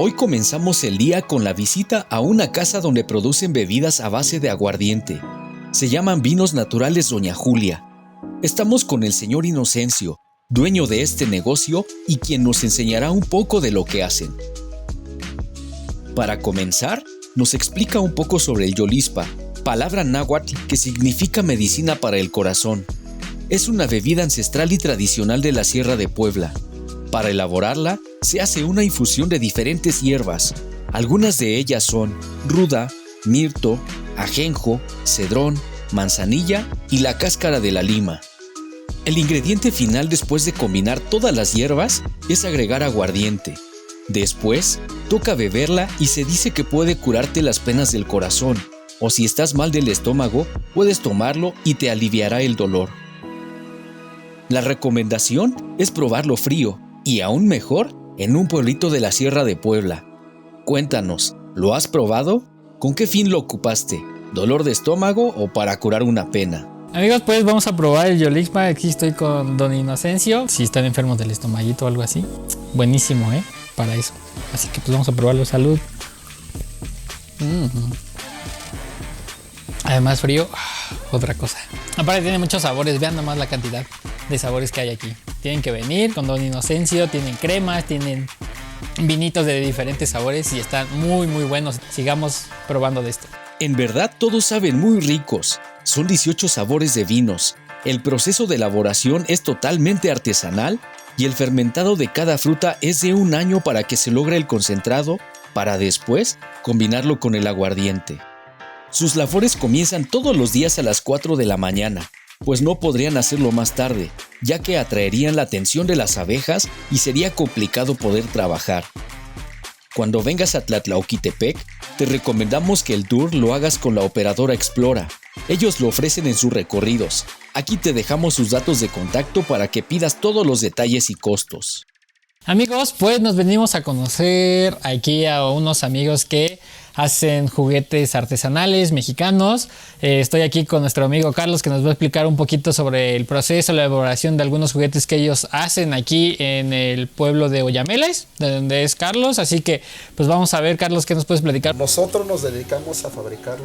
Hoy comenzamos el día con la visita a una casa donde producen bebidas a base de aguardiente. Se llaman Vinos Naturales Doña Julia. Estamos con el señor Inocencio, dueño de este negocio y quien nos enseñará un poco de lo que hacen. Para comenzar, nos explica un poco sobre el yolispa, palabra náhuatl que significa medicina para el corazón. Es una bebida ancestral y tradicional de la Sierra de Puebla. Para elaborarla, se hace una infusión de diferentes hierbas. Algunas de ellas son ruda, mirto, ajenjo, cedrón, manzanilla y la cáscara de la lima. El ingrediente final después de combinar todas las hierbas es agregar aguardiente. Después, toca beberla y se dice que puede curarte las penas del corazón, o si estás mal del estómago, puedes tomarlo y te aliviará el dolor. La recomendación es probarlo frío, y aún mejor, en un pueblito de la Sierra de Puebla. Cuéntanos, ¿lo has probado? ¿Con qué fin lo ocupaste? ¿Dolor de estómago o para curar una pena? Amigos, pues vamos a probar el yolispa. Aquí estoy con don Inocencio. Si están enfermos del estomaguito o algo así, buenísimo, para eso. Así que pues vamos a probarlo. Salud. Además frío, otra cosa. Aparte tiene muchos sabores, vean nomás la cantidad de sabores que hay aquí. Tienen que venir con don Inocencio, tienen cremas, tienen vinitos de diferentes sabores y están muy muy buenos. Sigamos probando de esto. En verdad todos saben muy ricos. Son 18 sabores de vinos. El proceso de elaboración es totalmente artesanal y el fermentado de cada fruta es de 1 año para que se logre el concentrado para después combinarlo con el aguardiente. Sus labores comienzan todos los días a las 4 de la mañana, pues no podrían hacerlo más tarde, ya que atraerían la atención de las abejas y sería complicado poder trabajar. Cuando vengas a Tlatlauquitepec, te recomendamos que el tour lo hagas con la operadora Explora. Ellos lo ofrecen en sus recorridos. Aquí te dejamos sus datos de contacto para que pidas todos los detalles y costos. Amigos, pues nos venimos a conocer aquí a unos amigos que hacen juguetes artesanales mexicanos. Estoy aquí con nuestro amigo Carlos, que nos va a explicar un poquito sobre el proceso, la elaboración de algunos juguetes que ellos hacen aquí en el pueblo de Oyameles, de donde es Carlos. Así que pues vamos a ver, Carlos, ¿qué nos puedes platicar? Nosotros nos dedicamos a fabricar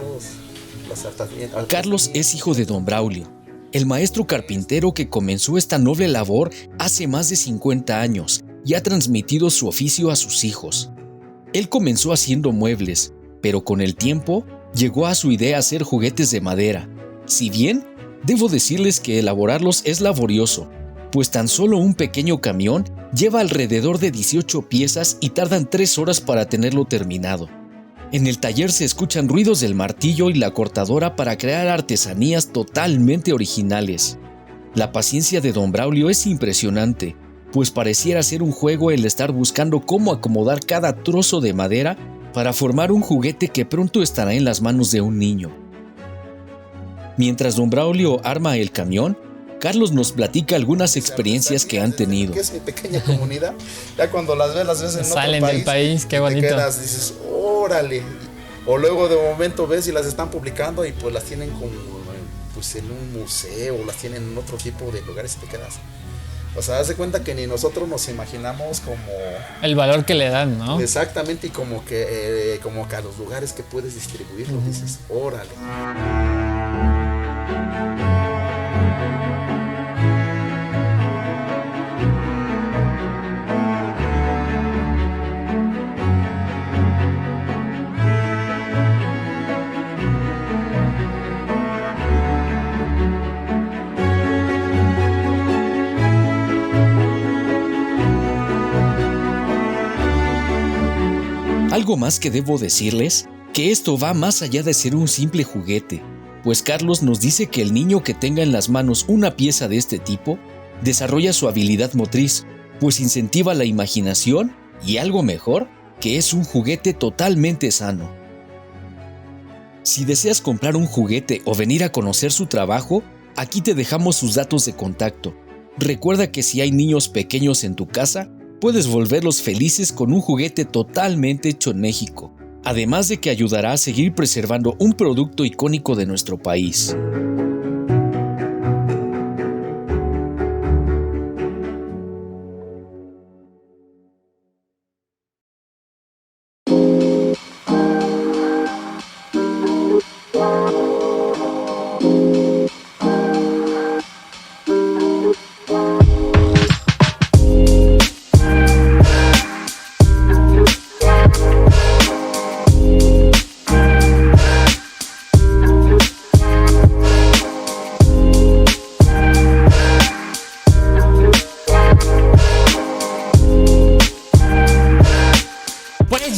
las artesanías. Carlos es hijo de don Braulio, el maestro carpintero que comenzó esta noble labor hace más de 50 años y ha transmitido su oficio a sus hijos. Él comenzó haciendo muebles, pero con el tiempo llegó a su idea hacer juguetes de madera. Si bien, debo decirles que elaborarlos es laborioso, pues tan solo un pequeño camión lleva alrededor de 18 piezas y tardan 3 horas para tenerlo terminado. En el taller se escuchan ruidos del martillo y la cortadora para crear artesanías totalmente originales. La paciencia de don Braulio es impresionante, pues pareciera ser un juego el estar buscando cómo acomodar cada trozo de madera para formar un juguete que pronto estará en las manos de un niño. Mientras don Braulio arma el camión, Carlos nos platica algunas experiencias que han tenido. Que es mi pequeña comunidad. Ya cuando las ves en salen otro del país, qué bonito. Te quedas, dices, órale. O luego de momento ves y las están publicando y pues las tienen como pues en un museo, o las tienen en otro tipo de lugares y te quedas. O sea, haz de cuenta que ni nosotros nos imaginamos como el valor que le dan, ¿no? Exactamente, y como que a los lugares que puedes distribuirlo, dices, órale. Algo más que debo decirles, que esto va más allá de ser un simple juguete, pues Carlos nos dice que el niño que tenga en las manos una pieza de este tipo, desarrolla su habilidad motriz, pues incentiva la imaginación y algo mejor, que es un juguete totalmente sano. Si deseas comprar un juguete o venir a conocer su trabajo, aquí te dejamos sus datos de contacto. Recuerda que si hay niños pequeños en tu casa, puedes volverlos felices con un juguete totalmente hecho en México, además de que ayudará a seguir preservando un producto icónico de nuestro país.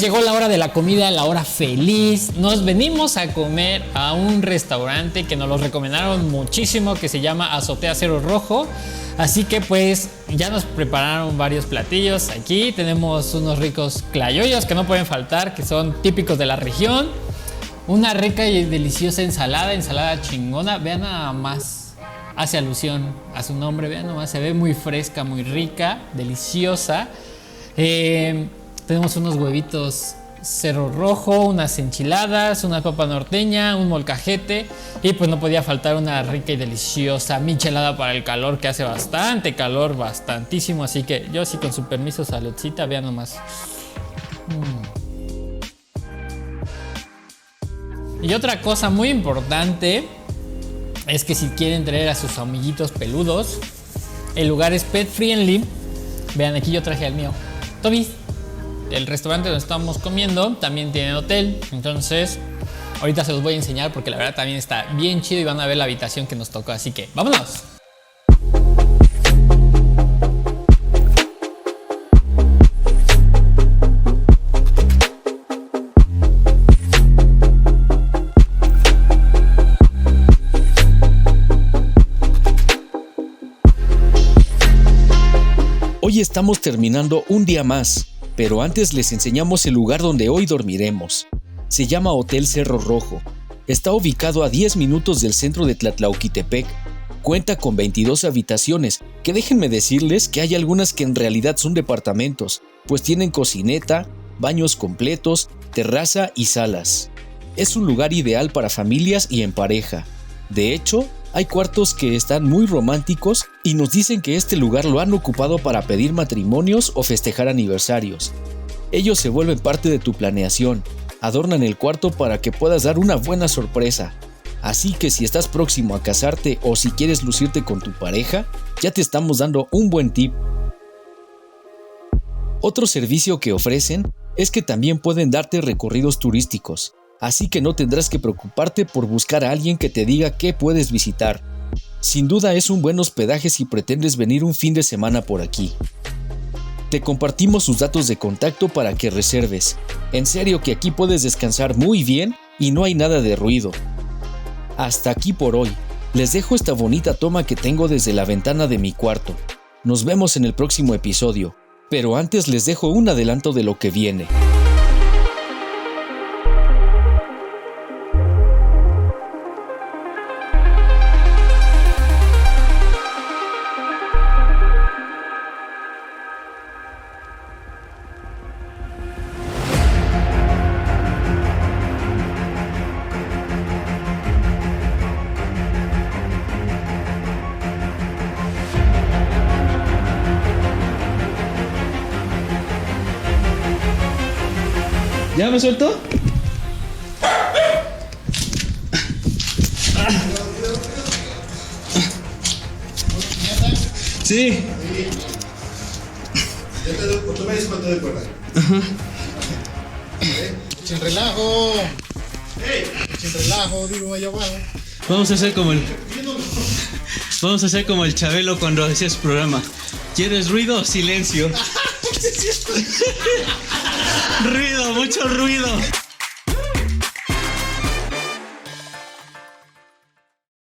pues llegó la hora de la comida, la hora feliz. Nos venimos a comer a un restaurante que nos lo recomendaron muchísimo, que se llama Azotea Cerro Rojo. Así que pues ya nos prepararon varios platillos. Aquí tenemos unos ricos clayoyos que no pueden faltar, que son típicos de la región. Una rica y deliciosa ensalada chingona. Vean nada más, hace alusión a su nombre, vean nomás, se ve muy fresca, muy rica, deliciosa. Tenemos unos huevitos Cerro Rojo, unas enchiladas, una papa norteña, un molcajete y pues no podía faltar una rica y deliciosa michelada para el calor, que hace bastante calor, bastantísimo. Así que yo sí, con su permiso, saludcita, vean nomás. Y otra cosa muy importante es que si quieren traer a sus amiguitos peludos, el lugar es pet friendly. Vean, aquí yo traje al mío, Toby. El restaurante donde estamos comiendo también tiene hotel, entonces ahorita se los voy a enseñar porque la verdad también está bien chido y van a ver la habitación que nos tocó, así que ¡vámonos! Hoy estamos terminando un día más, pero antes les enseñamos el lugar donde hoy dormiremos. Se llama Hotel Cerro Rojo. Está ubicado a 10 minutos del centro de Tlatlauquitepec. Cuenta con 22 habitaciones, que déjenme decirles que hay algunas que en realidad son departamentos, pues tienen cocineta, baños completos, terraza y salas. Es un lugar ideal para familias y en pareja. De hecho, hay cuartos que están muy románticos y nos dicen que este lugar lo han ocupado para pedir matrimonios o festejar aniversarios. Ellos se vuelven parte de tu planeación, adornan el cuarto para que puedas dar una buena sorpresa. Así que si estás próximo a casarte o si quieres lucirte con tu pareja, ya te estamos dando un buen tip. Otro servicio que ofrecen es que también pueden darte recorridos turísticos. Así que no tendrás que preocuparte por buscar a alguien que te diga qué puedes visitar. Sin duda es un buen hospedaje si pretendes venir un fin de semana por aquí. Te compartimos sus datos de contacto para que reserves. En serio que aquí puedes descansar muy bien y no hay nada de ruido. Hasta aquí por hoy. Les dejo esta bonita toma que tengo desde la ventana de mi cuarto. Nos vemos en el próximo episodio, pero antes les dejo un adelanto de lo que viene. ¿Ya me suelto? Sí. Tú me dices cuánto de cuerda. Sin relajo. Sin relajo, digo allá abajo. Vamos a hacer como el Chabelo cuando hacía su programa. ¿Quieres ruido o silencio? Ruido, mucho ruido.